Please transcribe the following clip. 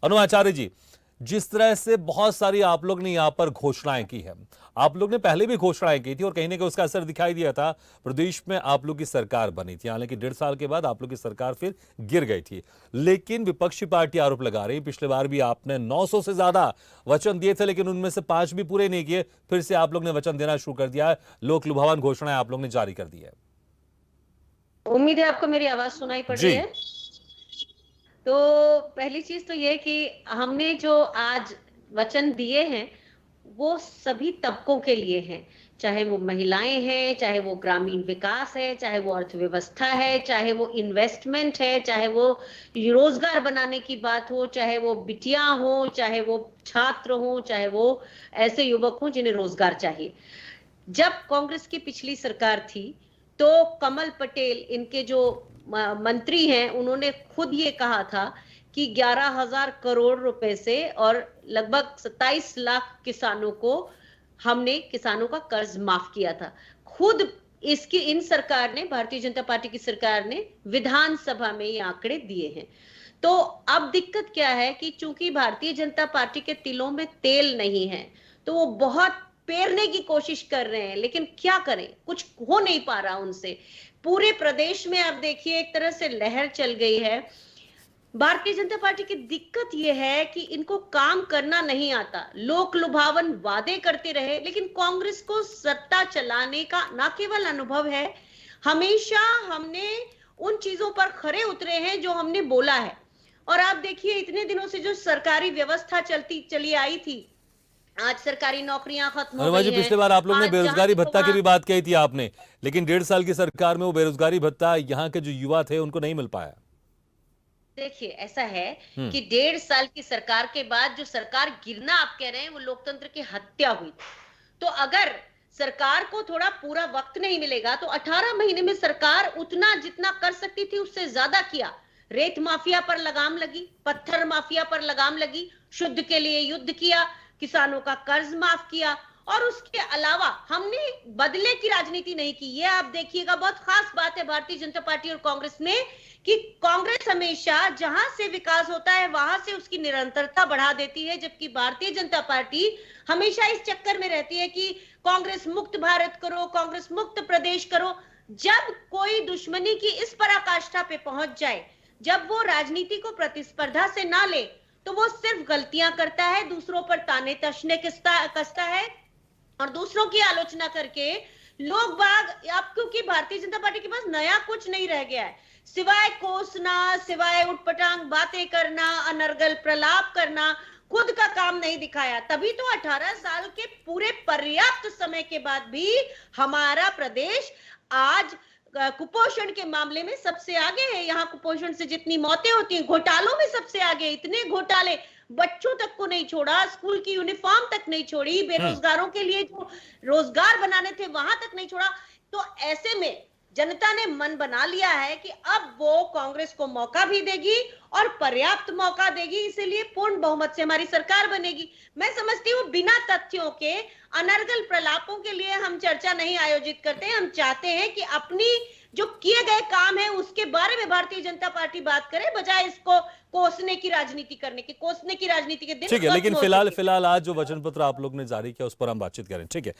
अनुआचार्य जी, जिस तरह से बहुत सारी आप लोग ने यहां पर घोषणाएं की है, आप लोग ने पहले भी घोषणाएं की थी और कहीं ना कहीं उसका असर दिखाई दिया था। प्रदेश में आप लोग की सरकार बनी थी, हालांकि 1.5 साल के बाद आप लोग की सरकार फिर गिर गई थी। लेकिन विपक्षी पार्टी आरोप लगा रही, पिछले बार भी आपने 900 से ज्यादा वचन दिए थे, लेकिन उनमें से 5 भी पूरे नहीं किए। फिर से आप लोग ने वचन देना शुरू कर दिया है, लोक लुभावन घोषणाएं आप लोग ने जारी कर दी है। उम्मीद है आपको मेरी आवाज सुनाई पड़ रही जी। है। तो पहली चीज तो ये कि हमने जो आज वचन दिए हैं वो सभी तबकों के लिए हैं, चाहे वो महिलाएं हैं, चाहे वो ग्रामीण विकास है, चाहे वो अर्थव्यवस्था है, चाहे वो इन्वेस्टमेंट है, चाहे वो रोजगार बनाने की बात हो, चाहे वो बिटियां हो, चाहे वो छात्र हो, चाहे वो ऐसे युवक हो जिन्हें रोजगार चाहिए। जब कांग्रेस की पिछली सरकार थी तो कमल पटेल इनके जो मंत्री हैं उन्होंने खुद ये कहा था कि 11,000 करोड़ रुपए से और लगभग 27 लाख किसानों को हमने किसानों का कर्ज माफ किया था। खुद इसकी इन सरकार ने, भारतीय जनता पार्टी की सरकार ने विधानसभा में ये आंकड़े दिए हैं। तो अब दिक्कत क्या है कि चूंकि भारतीय जनता पार्टी के तिलों में तेल नहीं है तो वो बहुत पेरने की कोशिश कर रहे हैं, लेकिन क्या करें, कुछ हो नहीं पा रहा उनसे। पूरे प्रदेश में आप देखिए एक तरह से लहर चल गई है। भारतीय जनता पार्टी की दिक्कत यह है कि इनको काम करना नहीं आता, लोक लुभावन वादे करते रहे, लेकिन कांग्रेस को सत्ता चलाने का ना केवल अनुभव है, हमेशा हमने उन चीजों पर खरे उतरे हैं जो हमने बोला है। और आप देखिए इतने दिनों से जो सरकारी व्यवस्था चली आई थी, आज सरकारी नौकरियां खत्म हो गई जी, हैं। पिछले बार आप लोग ने आज बेरोजगारी जहां भत्ता की भी बात कही थी आपने, लेकिन 1.5 साल की सरकार में वो बेरोजगारी भत्ता यहाँ के जो युवा थे उनको नहीं मिल पाया। देखिए ऐसा है कि हम्म। 1.5 साल की सरकार के बाद जो सरकार गिरना आप कह रहे हैं वो लोकतंत्र की हत्या हुई। तो अगर सरकार को थोड़ा पूरा वक्त नहीं मिलेगा तो 18 महीने में सरकार उतना जितना कर सकती थी उससे ज्यादा किया। रेत माफिया पर लगाम लगी, पत्थर माफिया पर लगाम लगी, शुद्ध के लिए युद्ध किया, किसानों का कर्ज माफ किया, और उसके अलावा हमने बदले की राजनीति नहीं की। ये आप देखिएगा, बहुत खास बात है भारतीय जनता पार्टी और कांग्रेस में कि कांग्रेस हमेशा जहां से विकास होता है वहां से उसकी निरंतरता बढ़ा देती है, जबकि भारतीय जनता पार्टी हमेशा इस चक्कर में रहती है कि कांग्रेस मुक्त भारत करो, कांग्रेस मुक्त प्रदेश करो। जब कोई दुश्मनी की इस पराकाष्ठा पे पहुंच जाए, जब वो राजनीति को प्रतिस्पर्धा से ना ले, तो वो सिर्फ गलतियां करता है, दूसरों पर ताने तशने कसता है और दूसरों की आलोचना करके लोग बाग, अब क्योंकि भारतीय जनता पार्टी के पास नया कुछ नहीं रह गया है सिवाय कोसना, सिवाय उटपटांग बातें करना, अनर्गल प्रलाप करना, खुद का काम नहीं दिखाया। तभी तो 18 साल के पूरे पर्याप्त समय के बाद भी हमारा प्रदेश आज कुपोषण के मामले में सबसे आगे है। यहाँ कुपोषण से जितनी मौतें होती हैं, घोटालों में सबसे आगे। इतने घोटाले, बच्चों तक को नहीं छोड़ा, स्कूल की यूनिफॉर्म तक नहीं छोड़ी, बेरोजगारों के लिए जो रोजगार बनाने थे वहां तक नहीं छोड़ा। तो ऐसे में जनता ने मन बना लिया है कि अब वो कांग्रेस को मौका भी देगी और पर्याप्त मौका देगी, इसीलिए पूर्ण बहुमत से हमारी सरकार बनेगी। मैं समझती हूँ बिना तथ्यों के अनर्गल प्रलापों के लिए हम चर्चा नहीं आयोजित करते। हम चाहते हैं कि अपनी जो किए गए काम है उसके बारे में भारतीय जनता पार्टी बात करे, बजाय इसको कोसने की राजनीति करने की। कोसने की राजनीति के दिन ठीक है, लेकिन खत्म हो चुके हैं। फिलहाल आज जो वचन पत्र आप लोग ने जारी किया उस पर हम बातचीत करें, ठीक है।